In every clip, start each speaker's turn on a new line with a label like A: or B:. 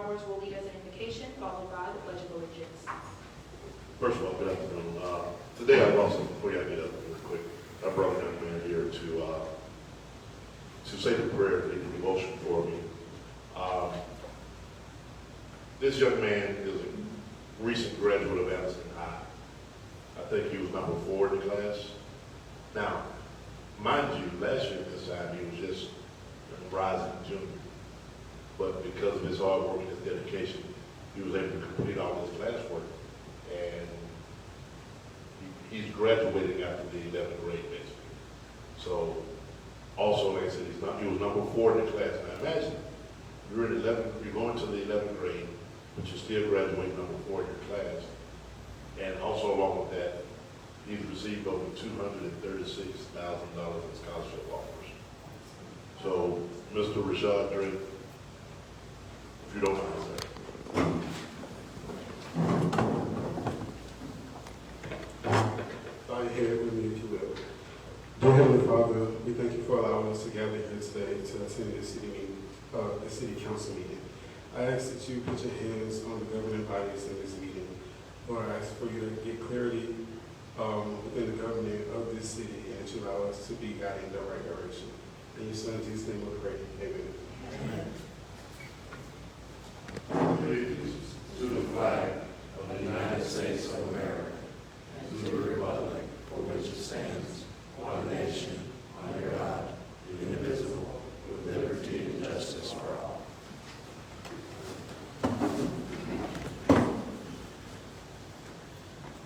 A: Roberts will lead us in invocation, followed by the Pledge of Allegiance.
B: First of all, good afternoon. Today I brought some, before y'all get up real quick, I brought a young man here to say the prayer, lead the devotion for me. This young man is a recent graduate of Anniston High. I think he was number 4 in the class. Now, mind you, last year at this time he was just a rising junior. But because of his hard work and his dedication, he was able to complete all his classwork. And he's graduating after the 11th grade, basically. So, also, like I said, he was number 4 in the class. Now imagine, you're going to the 11th grade, but you're still graduating number 4 in your class. And also along with that, he's received over $236,000 in scholarship offers. So, Mr. Rashad Draper, if you don't mind, sir.
C: Bow your head with me, if you will. Dear Heavenly Father, we thank you for allowing us to gather here today to attend the city meeting, the city council meeting. I ask that you put your hands on the governing bodies in this meeting. Lord, I ask for you to get clarity within the government of this city and that you allow us to be guided in the right direction. In your son Jesus' name we pray. Amen.
D: Allegiance to the flag of the United States of America and to the republic for which it stands, one nation, under God, indivisible, with liberty and justice for all.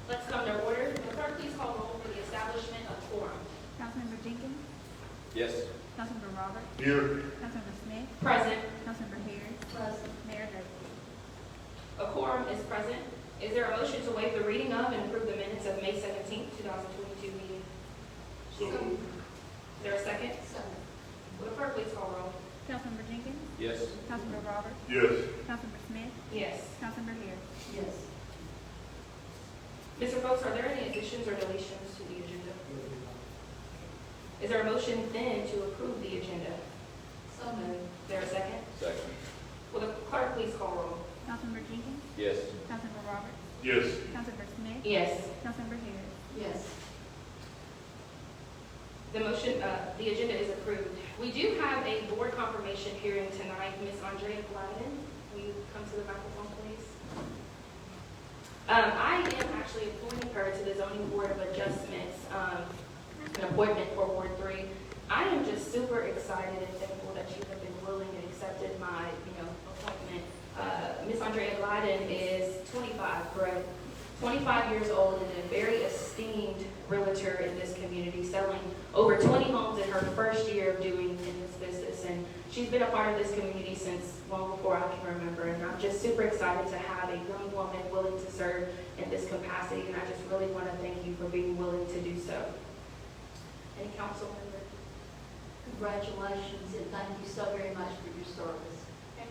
A: Let's come to order. The clerk, please call roll for the establishment of quorum.
E: Councilmember Jenkins,
D: Yes.
E: Councilmember Roberts,
B: Here.
E: Councilmember Smith,
A: Present.
E: Councilmember Harris, Mayor Draper.
A: A quorum is present. Is there a motion to waive the reading of and approve the minutes of May 17th, 2022 meeting?
B: So,
A: Is there a second? Will the clerk please call roll?
E: Councilmember Jenkins,
D: Yes.
E: Councilmember Roberts,
B: yes.
E: Councilmember Smith,
A: Yes.
E: Councilmember Harris.
A: Yes. Mr. Folks, are there any additions or deletions to the agenda? Is there a motion then to approve the agenda? So moved. Is there a second?
D: Second.
A: Will the clerk please call roll?
E: Councilmember Jenkins,
D: Yes.
E: Councilmember Roberts,
B: Yes.
E: Councilmember Smith,
A: Yes.
E: Councilmember Harris.
A: Yes. The motion, the agenda is approved. We do have a board confirmation hearing tonight. Ms. Andrea Gladden, will you come to the microphone, please? I am actually appointing her to the Zoning Board of Adjustments, an appointment for Ward 3. I am just super excited and thankful that you have been willing and accepted my, appointment. Ms. Andrea Gladden is 25, correct? 25 years old and a very esteemed realtor in this community, selling over 20 homes in her first year of doing in this business. And she's been a part of this community since long before I can remember. And I'm just super excited to have a young woman willing to serve in this capacity. And I just really want to thank you for being willing to do so. Any council member?
F: Congratulations, and thank you so very much for your service.
A: Okay.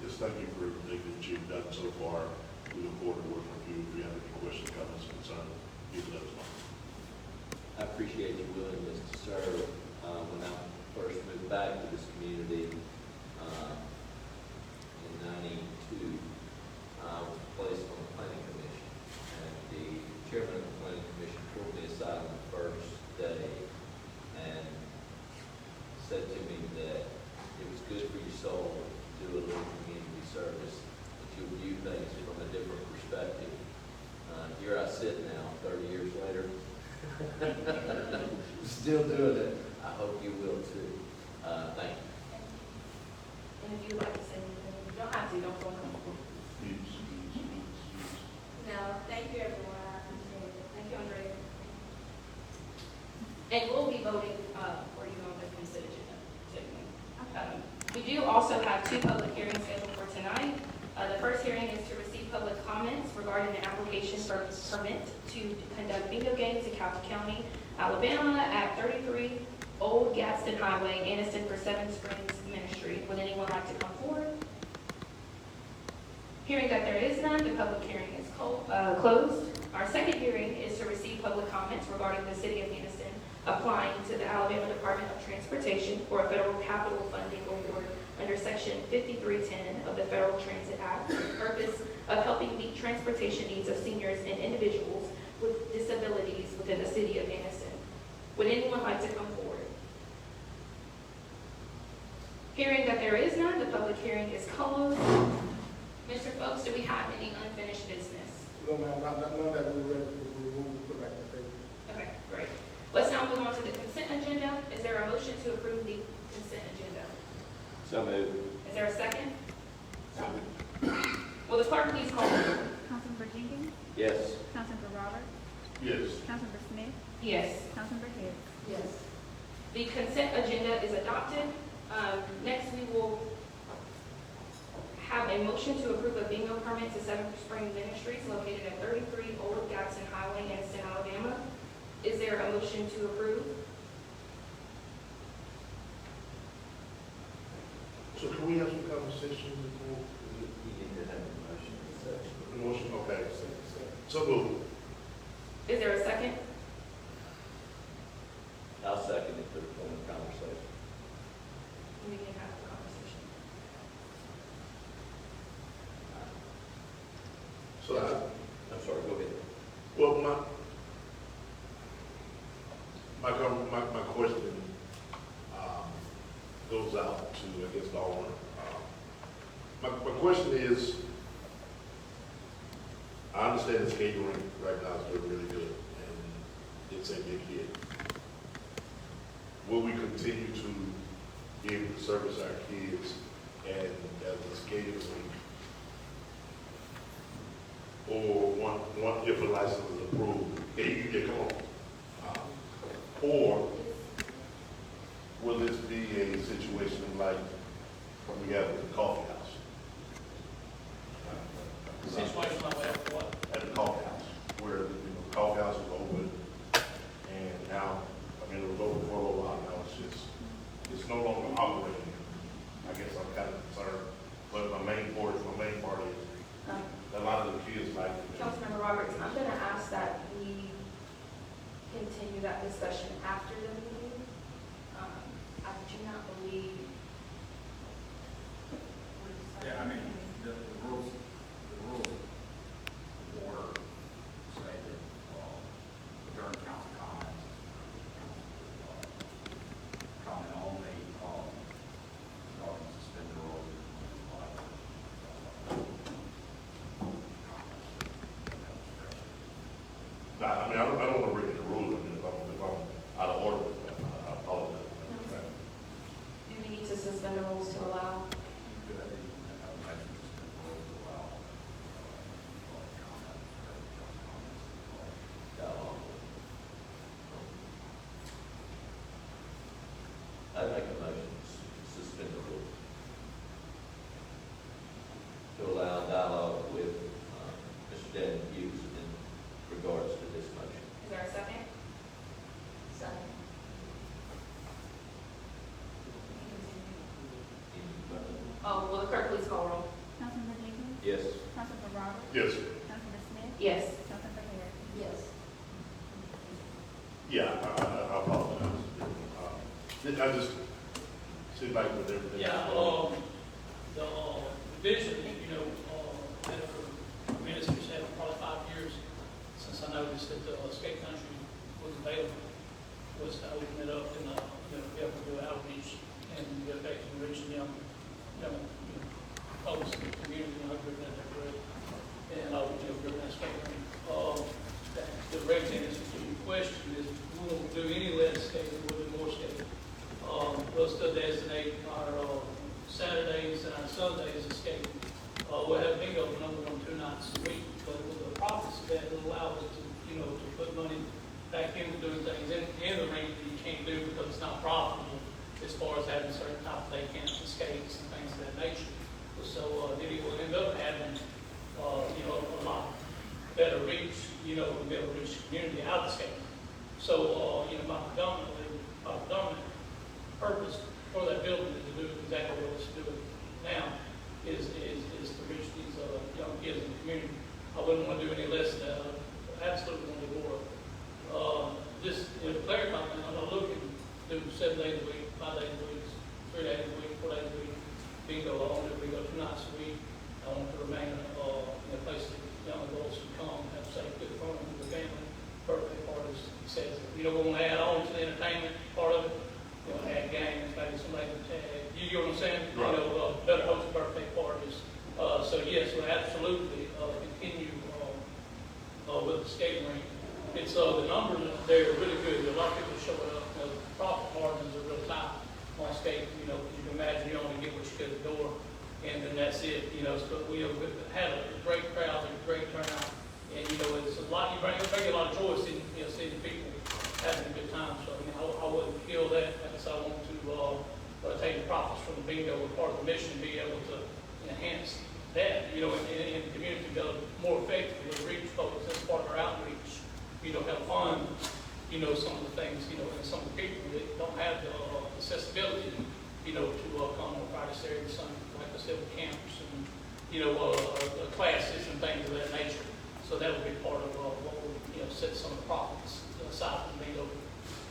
B: Yes, thank you for everything that you've done so far. We look forward to working with you. If you have any questions, comments, concerns, you can let us know.
G: I appreciate your willingness to serve. When I first moved back to this community in '92, I was placed on the planning commission. And the chairman of the planning commission pulled me aside on the first day and said to me that it was good for your soul to do a little community service, that you view things from a different perspective. Here I sit now, 30 years later, still doing it. I hope you will too. Thank you.
A: And if you'd like to say anything, you don't have to, don't feel comfortable. No, thank you, everyone. I appreciate it. Thank you, Andrea. And we'll be voting for you on the consent agenda. We do also have 2 public hearings scheduled for tonight. The first hearing is to receive public comments regarding an application for permit to conduct bingo games in Calhoun County, Alabama at 33 Old Gadsden Highway, Anniston for Seven Springs Ministry. Would anyone like to come forward? Hearing that there is none, the public hearing is closed. Our second hearing is to receive public comments regarding the City of Anniston applying to the Alabama Department of Transportation for a federal capital funding award under Section 5310 of the Federal Transit Act for the purpose of helping meet transportation needs of seniors and individuals with disabilities within the city of Anniston. Would anyone like to come forward? Hearing that there is none, the public hearing is closed. Mr. Folks, do we have any unfinished business?
H: No, ma'am, none that we read, we will put back in the paper.
A: Okay, great. Let's now move on to the consent agenda. Is there a motion to approve the consent agenda?
G: So moved.
A: Is there a second? Will the clerk please call the roll?
E: Councilmember Jenkins,
G: Yes.
E: Councilmember Roberts,
B: Yes.
E: Councilmember Smith,
A: Yes.
E: Councilmember Hicks.
F: Yes.
A: The consent agenda is adopted. Next, we will have a motion to approve a bingo permit to Seven Spring Ministries located at 33 Old Gadsden Highway, Anniston, Alabama. Is there a motion to approve?
B: So can we have some conversation before?
G: You need to have a motion in section.
B: Motion, okay. So moved.
A: Is there a second?
G: I'll second it to the point of conversation.
A: We can have a conversation.
B: So
G: I'm sorry, go ahead.
B: well, my question goes out to, I guess, the owner. My question is, I understand the catering right now is doing really good, and it's a big hit. Will we continue to be able to service our kids and as this catering? Or if a license is approved, yeah, come on. Or will this be a situation like we have at the coffee house?
H: Situation like that, what?
B: At the coffee house, where the coffee house is open, and now, I mean, it was open for a little while, now it's no longer operating. I guess I'm kind of concerned, but my main part is, a lot of the kids like it.
A: Councilmember Roberts, I'm going to ask that we continue that discussion after the meeting. I do not believe.
I: Yeah, I mean, the rules of order say that during council comments, comment only, y'all can suspend the rules.
B: I mean, I don't want to break the rules. I mean, if I'm out of order with that, I apologize.
A: Do we need to suspend the rules to allow?
G: I'd make a motion to suspend the rules. To allow dialogue with Mr. Denton Hughes in regards to this motion.
A: Is there a second?
F: Second.
A: Oh, will the clerk please call roll?
E: Councilmember Jenkins,
G: Yes.
E: Councilmember Roberts,
B: Yes.
E: Councilmember Smith,
A: Yes.
E: Councilmember Hicks.
F: Yes.
B: Yeah, I apologize. I just seem like with everything.
H: Yeah, the division, medical ministers have probably 5 years since I noticed that the skate country was available, was to open it up and, be able to do outreach and get back to reaching young folks in the community, driven that they're great. And, driven that skate ring. The rate answer to your question is, we won't do any less skating, we'll do more skating. We'll still designate our Saturdays and our Sundays as skating. We'll have bingo number 1, 2 nights a week, but with the profits of that, it'll allow us to, to put money back into doing things in the ring that you can't do because it's not profitable as far as having certain type of day camps and skates and things of that nature. So then it will end up having, a lot better reach, we'll be able to reach the community out of skating. So, my predominant purpose for that building is to do exactly what it's doing now, is to reach these young kids in the community. I wouldn't want to do any less than that. I absolutely want to do more. Just to clarify, I'm not looking to do 7 days a week, 5 days a week, 3 days a week, 4 days a week. bingo. I want to do bingo 2 nights a week. I want to remain in a place that young adults can come, have safe, good fun with the family. Birthday parties, he says, we want to add on to the entertainment part of it. You know, add games, maybe somebody can tag. You get what I'm saying?
B: Right.
H: You know, better host birthday parties. So yes, we'll absolutely continue with the skating rink. It's the numbers there are really good. There are a lot of people showing up. You know, the profit margins are real tight on skating. You know, you can imagine you only get what you get at the door, and then that's it. You know, so we have had a great crowd, a great turnout, and you know, it's a lot. You bring a lot of joy seeing seeing people having a good time. So I wouldn't kill that. Because I want to take the profits from the bingo as part of the mission, and be able to enhance that. You know, in the community, go more effectively reach folks. That's part of our outreach. You know, help fund, some of the things, and some of the people that don't have the accessibility, to come on Friday, Saturday, Sunday, like I said, with camps and, classes and things of that nature. So that would be part of what we, set some of the profits aside from bingo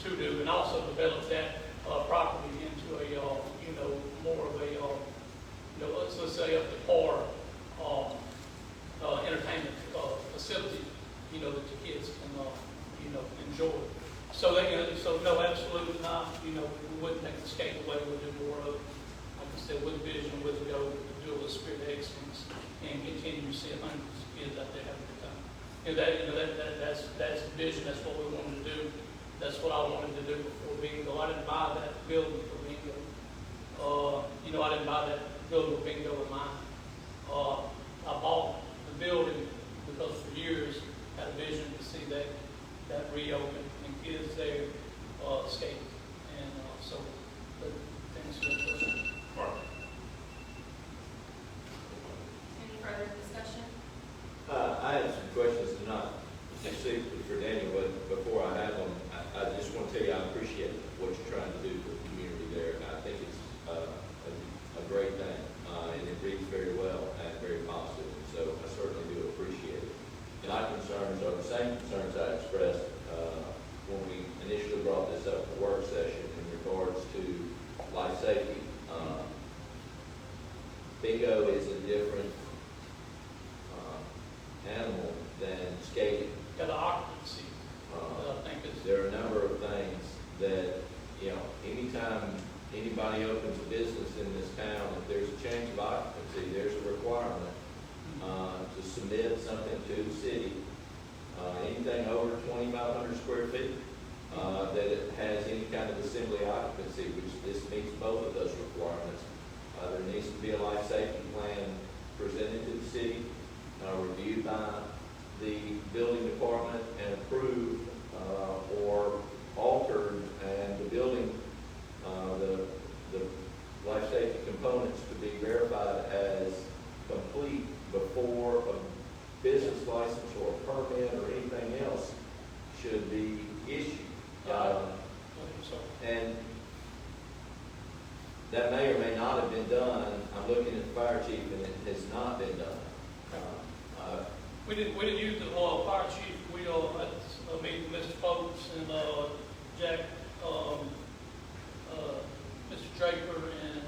H: to do, and also develop that property into a, more of a, let's say up to par entertainment facility, that the kids can, enjoy. So no, absolutely not. We wouldn't take the skate away. We'll do more of, like I said, with vision, with the goal, to do it with spirit of excellence, and continue to see hundreds of kids out there having a good time. That's the vision. That's what we wanted to do. That's what I wanted to do before bingo. I didn't buy that building for bingo. I didn't buy that building with bingo in mind. I bought the building because for years I had a vision to see that reopen and kids there skating. And so the things are good.
A: Any further discussion?
G: I have some questions, not specifically for Daniel, but before I have them, I just want to tell you I appreciate what you're trying to do for the community there. I think it's a great thing, and it reads very well and very positive. So I certainly do appreciate it. And my concerns are the same concerns I expressed when we initially brought this up in the work session in regards to life safety. Bingo is a different animal than skating.
H: Got the occupancy. I think it's
G: There are a number of things that, anytime anybody opens a business in this town, if there's a change of occupancy, there's a requirement to submit something to the city. Anything over 2,500 square feet that it has any kind of assembly occupancy, which this meets both of those requirements. There needs to be a life safety plan presented to the city, reviewed by the building department and approved or altered, and the building, the life safety components to be verified as complete before a business license or a permit or anything else should be issued. And that may or may not have been done. I'm looking at the fire chief, and it has not been done.
H: We didn't use the fire chief. We had a meeting with Mr. Folks and Jack, Mr. Draper, and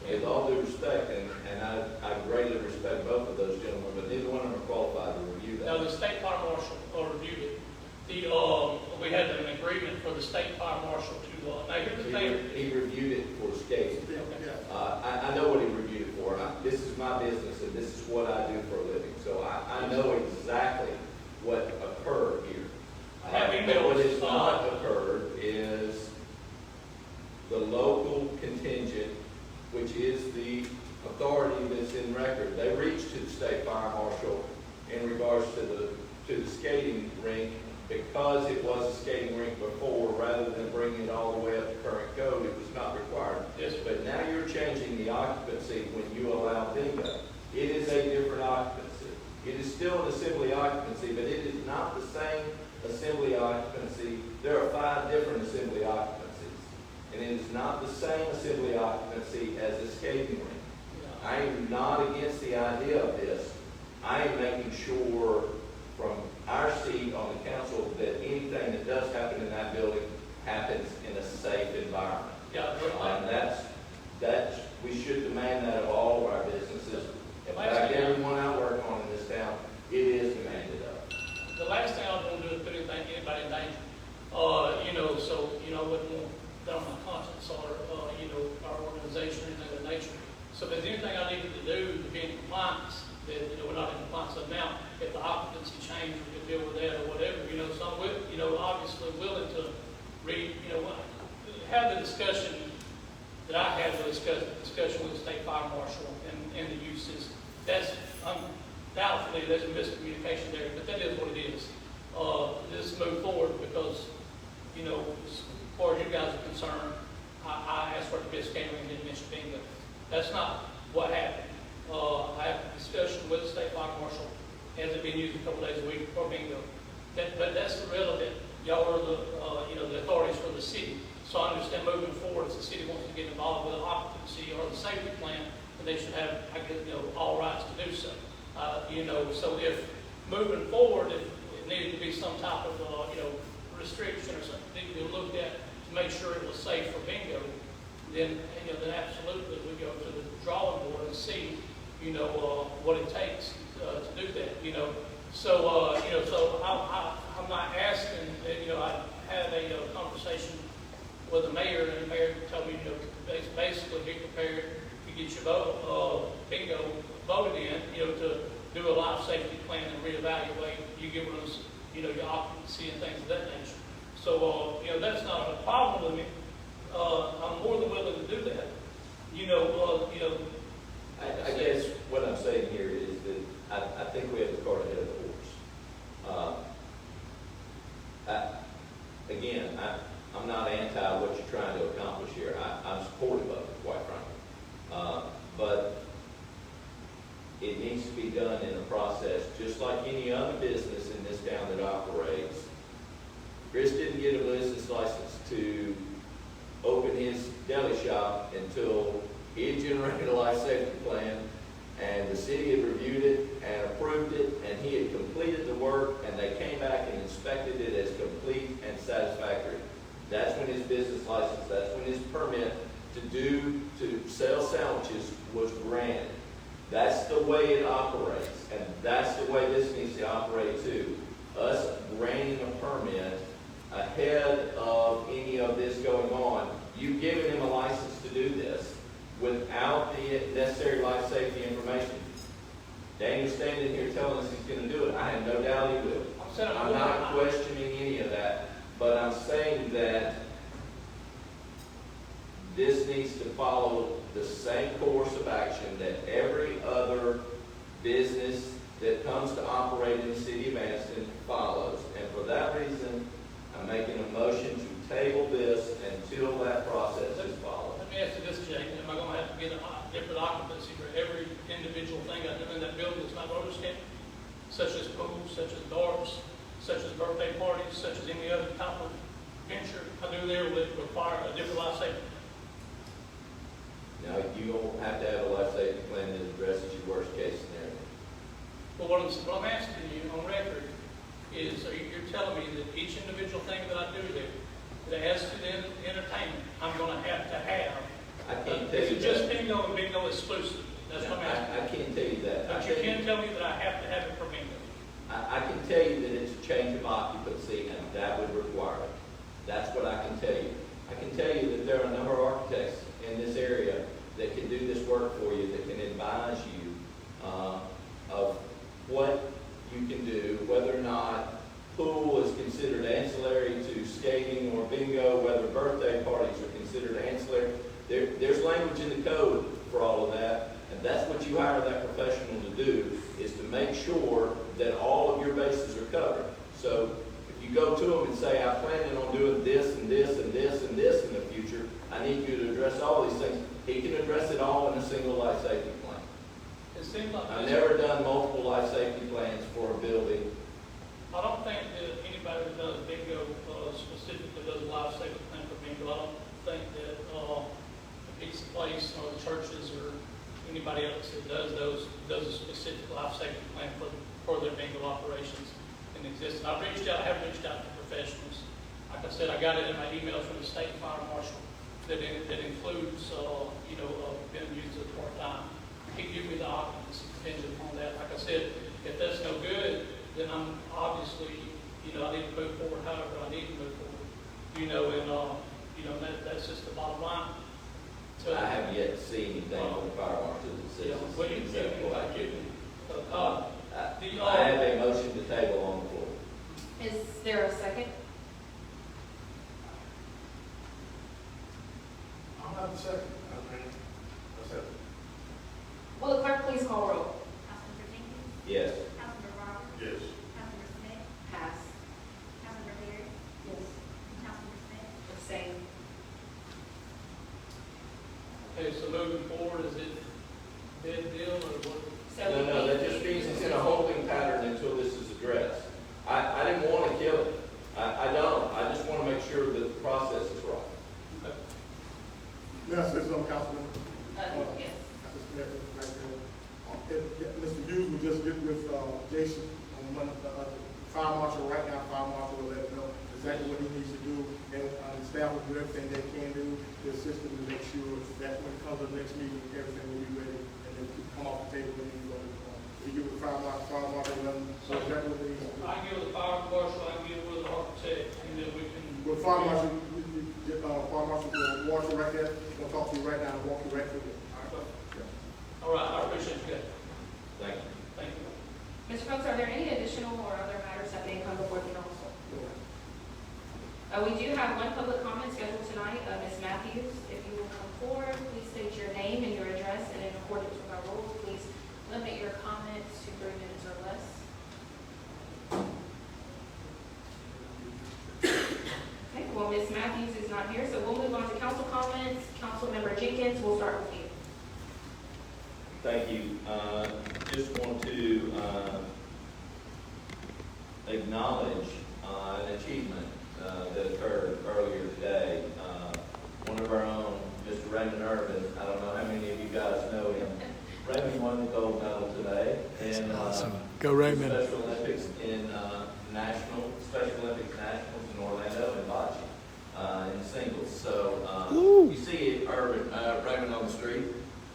G: With all due respect, and I greatly respect both of those gentlemen, but neither one of them are qualified to review that.
H: Now, the state fire marshal reviewed it. We had an agreement for the state fire marshal to, now here's the thing.
G: He reviewed it for skating. I know what he reviewed it for. This is my business, and this is what I do for a living. So I know exactly what occurred here.
H: I have emails.
G: What has not occurred is the local contingent, which is the authority that's in record. They reached to the state fire marshal in regards to the skating rink, because it was a skating rink before, rather than bringing it all the way up to current code. It was not required.
H: Yes.
G: But now you're changing the occupancy when you allow bingo. It is a different occupancy. It is still an assembly occupancy, but it is not the same assembly occupancy. There are 5 different assembly occupancies, and it is not the same assembly occupancy as a skating rink. I am not against the idea of this. I am making sure from our seat on the council that anything that does happen in that building happens in a safe environment.
H: Yeah,
G: And that's We should demand that of all of our businesses. In fact, everyone I work on in this town, it is demanded of.
H: The last thing I was going to do is put anybody in danger. So, I wouldn't want that on my conscience or, our organization or anything of that nature. So if there's anything I needed to do to be in compliance, that, we're not in compliance of now, if the occupancy change, we could deal with that or whatever, so I'm with, obviously willing to have the discussion that I had, the discussion with the state fire marshal and the youth system. That's, doubtfully, there's a miscommunication there, but that is what it is. Let's move forward because, as far as you guys are concerned, I asked for the best catering and didn't mention bingo. That's not what happened. I had a discussion with the state fire marshal. Has it been used a couple days a week for bingo? But that's irrelevant. Y'all are the authorities for the city. So I understand moving forward, if the city wants to get involved with the occupancy or the safety plan, then they should have, all rights to do so. So if moving forward, if it needed to be some type of, restriction or something needed to be looked at to make sure it was safe for bingo, then absolutely we go to the drawing board and see, what it takes to do that, So, so I'm not asking, I had a conversation with the mayor, and the mayor told me, basically be prepared to get your bingo voted in, to do a life safety plan and reevaluate. You give us, your occupancy and things of that nature. So, that's not a problem with me. I'm more than willing to do that.
G: I guess what I'm saying here is that I think we have the cart ahead of the horse. Again, I'm not anti what you're trying to accomplish here. I'm supportive of it, quite frankly. But it needs to be done in a process, just like any other business in this town that operates. Chris didn't get a business license to open his deli shop until he had generated a life safety plan, and the city had reviewed it and approved it, and he had completed the work, and they came back and inspected it as complete and satisfactory. That's when his business license, that's when his permit to sell sandwiches was granted. That's the way it operates, and that's the way this needs to operate too. Us granting a permit ahead of any of this going on, you've given him a license to do this without the necessary life safety information. Daniel's standing here telling us he's going to do it. I have no doubt he will. I'm not questioning any of that, but I'm saying that this needs to follow the same course of action that every other business that comes to operate in the city of Anniston follows. And for that reason, I'm making a motion to table this until that process is followed.
H: Let me ask you this, Jake. Am I going to have to get a different occupancy for every individual thing I do in that building that's not roller skating? Such as pools, such as darts, such as birthday parties, such as any other type of venture I do there would require a different life safety.
G: Now, you don't have to have a life safety plan that addresses your worst case scenario.
H: Well, what I'm asking you on record is, you're telling me that each individual thing that I do there, that has to do entertainment, I'm going to have.
G: I can't tell you
H: Is it just bingo and bingo exclusive? That's what I'm asking.
G: I can't tell you that.
H: But you can tell me that I have to have it for bingo.
G: I can tell you that it's a change of occupancy, and that would require it. That's what I can tell you. I can tell you that there are a number of architects in this area that can do this work for you, that can advise you of what you can do, whether or not pool is considered ancillary to skating or bingo, whether birthday parties are considered ancillary. There's language in the code for all of that, and that's what you hire that professional to do, is to make sure that all of your bases are covered. So if you go to them and say, I'm planning on doing this and this and this and this in the future, I need you to address all these things. He can address it all in a single life safety plan.
H: It seems like
G: I've never done multiple life safety plans for a building.
H: I don't think that anybody that does bingo specifically does a life safety plan for bingo. I don't think that the Pizza Place or the churches or anybody else that does those does a specific life safety plan for their bingo operations in existence. I have reached out to professionals. Like I said, I got it in my emails from the state fire marshal. that includes, been used as part-time. He give me the occupancy contingent on that. Like I said, if that's no good, then I'm obviously, I need to move forward however I need to move forward. That's just the bottom line. So
G: I haven't yet to see anything from the fire marshal that says it's
H: Well, you
G: acceptable.
H: I give you.
G: I have a motion to table on the floor.
A: Is there a second?
B: I'm not the second. That's it.
A: Will the clerk please call roll?
E: Councilmember Jenkins,
G: Yes.
E: Councilmember Roberts,
B: Yes.
E: Councilmember Smith,
A: Pass.
E: Councilmember Harris,
A: Yes.
E: Councilmember Smith,
A: Abstain.
H: Okay, so moving forward, is it dead deal or what?
G: No, that just means it's in a holding pattern until this is addressed. I didn't want to kill it. I don't. I just want to make sure that the process is right.
H: Okay.
J: May I say something, Councilman?
A: Yes.
J: Mr. Hughes will just get with Jason on one of the fire marshal right now. Fire marshal will let him know exactly what he needs to do, and the staff will do everything they can do to assist him to make sure that when it comes to the next meeting, everything will be ready and then come off the table when you go. You get with fire marshal, let him know exactly what they need to do.
H: I can get with the fire marshal, I can get with the architect, and then we can.
J: With fire marshal will watch you right there. He'll talk to you right now and walk you right through it.
H: All right, I appreciate you guys.
G: Thank you.
H: Thank you.
A: Mr. Coates, are there any additional or other matters that may come before the council? We do have one public comment scheduled tonight. Ms. Matthews, if you will come forward, please state your name and your address, and in accordance with our rules, please limit your comments to 3 minutes or less. Okay, well, Ms. Matthews is not here, so we'll move on to council comments. Councilmember Jenkins, we'll start with you.
G: Thank you. Just want to acknowledge an achievement that occurred earlier today. One of our own, Mr. Raymond Irvin, I don't know how many of you guys know him. Raymond won the gold medal today in
K: Go Raymond.
G: Special Olympics in Special Olympics Nationals in Orlando and bocce in singles. So you see Raymond on the street,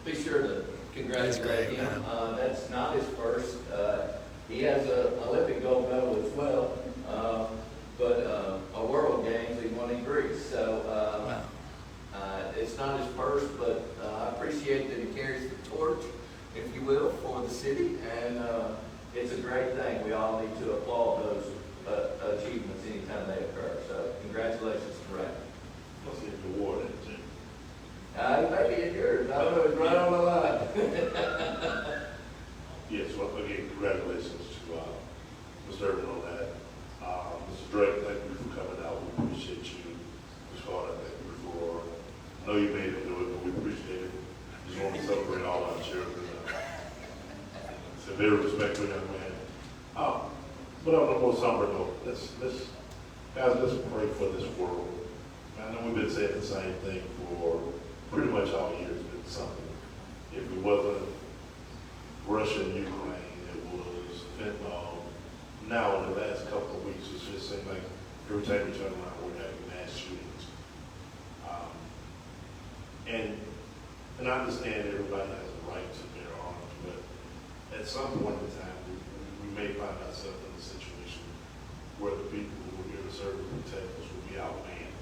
G: be sure to congratulate him. That's not his first. He has an Olympic gold medal as well, but a World Games he won in Greece. So it's not his first, but I appreciate that he carries the torch, if you will, for the city, and it's a great thing. We all need to applaud those achievements anytime they occur. So congratulations to Raymond.
B: Must get the award, isn't it?
G: It may be in yours. I don't know, it's right on the line.
B: Yes, well, again, congratulations to Mr. Irvin on that. Mr. Draper, thank you for coming out. We appreciate you. Ms. Carter, thank you for, I know you made it do it, but we appreciate it. Just want to celebrate all our children. It's a very respectful young man. But on a more somber note, let's pray for this world. I know we've been saying the same thing for pretty much all year. It's been something. If it wasn't Russia and Ukraine, it was fentanyl. Now, in the last couple of weeks, it's just seemed like every time we turn around, we're having mass shootings. And I understand everybody has a right to bear arms, but at some point in time, we may find ourselves in a situation where the people who are here to serve and protect us will be outmanned.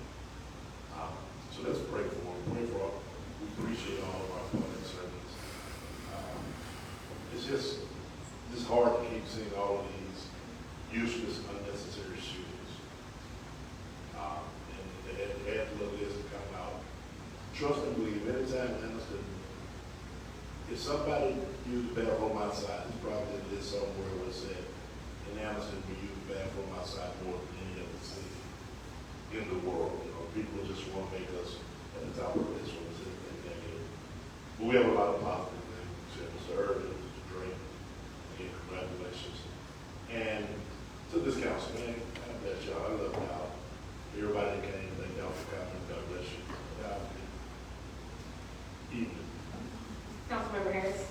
B: So let's pray for them. Pray for all. We appreciate all of our public servants. It's just hard to keep seeing all of these useless, unnecessary shootings. And they had to let this come out. Trust and believe, anytime in Anniston, if somebody used the bathroom outside, it's probably in this somewhere where it said, in Anniston, we use the bathroom outside more than any other city in the world. You know, people just want to make us at the top of this one, anything negative. But we have a lot of positive things. Mr. Irvin, Mr. Draper, again, congratulations. And to this council, man, God bless y'all. I love y'all. Everybody that came, thank y'all for coming. God bless you. God bless you. Evening.
A: Councilmember Harris.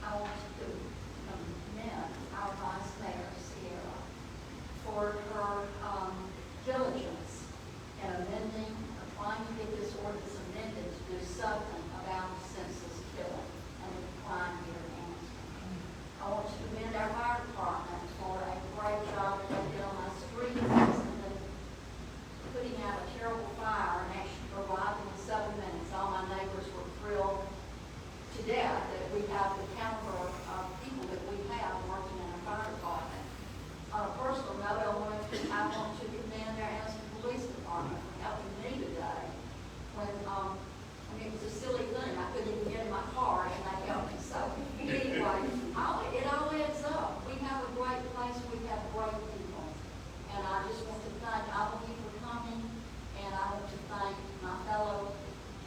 F: I want to commend our Vice Mayor, Ciara, for her diligence in amending, trying to get this ordinance forget that we have the caliber of people that we have working in our fire department. On a personal note, I want to commend our Anniston Police Department for helping me today. When, it was a silly thing, I couldn't even get in my car and they helped me. So anyway, it all adds up. We have a great place, we have great people. And I just want to thank all of you for coming, and I want to thank my fellow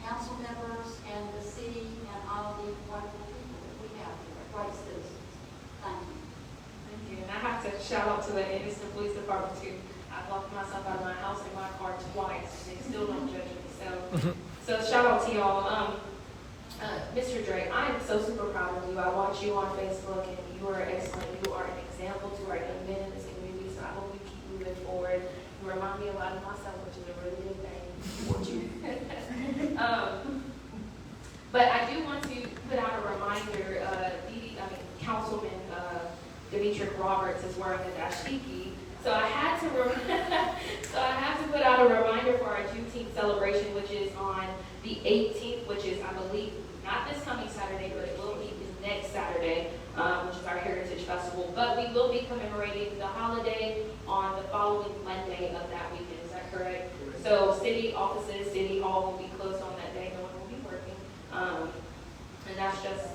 F: council members and the city and all the wonderful people that we have here, great citizens. Thank you.
A: Thank you. And I have to shout out to the Anniston Police Department too. I've locked myself out of my house and my car twice, and they still don't judge me. So shout out to y'all. Mr. Drake, I am so super proud of you. I watch you on Facebook, and you are excellent. You are an example to our young men in this community, so I hope you keep moving forward. You remind me a lot of myself, which is a really good thing. But I do want to put out a reminder, Councilman Demetric Roberts is wearing a dashiki. So I had to put out a reminder for our Juneteenth celebration, which is on the 18th, which is, I believe, not this coming Saturday, but it will be next Saturday, which is our Heritage Festival. But we will be commemorating the holiday on the following Monday of that weekend. Is that correct? So city offices, city hall will be closed on that day. No one will be working. And that's just,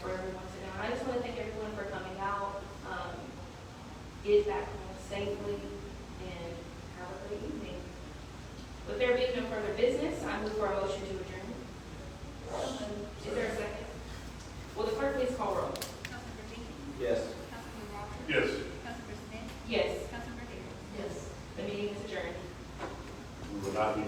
A: for everyone to know. I just want to thank everyone for coming out. Get back home safely, and have a great evening. With there being no further business, I move for a motion to adjourn. Is there a second? Will the clerk please call roll?
E: Councilmember Jenkins?
G: Yes.
E: Councilman Robert?
B: Yes.
E: Councilmember Smith?
A: Yes,
E: Councilmember Harris?
F: Yes.
A: the meeting is adjourned.
B: We will not be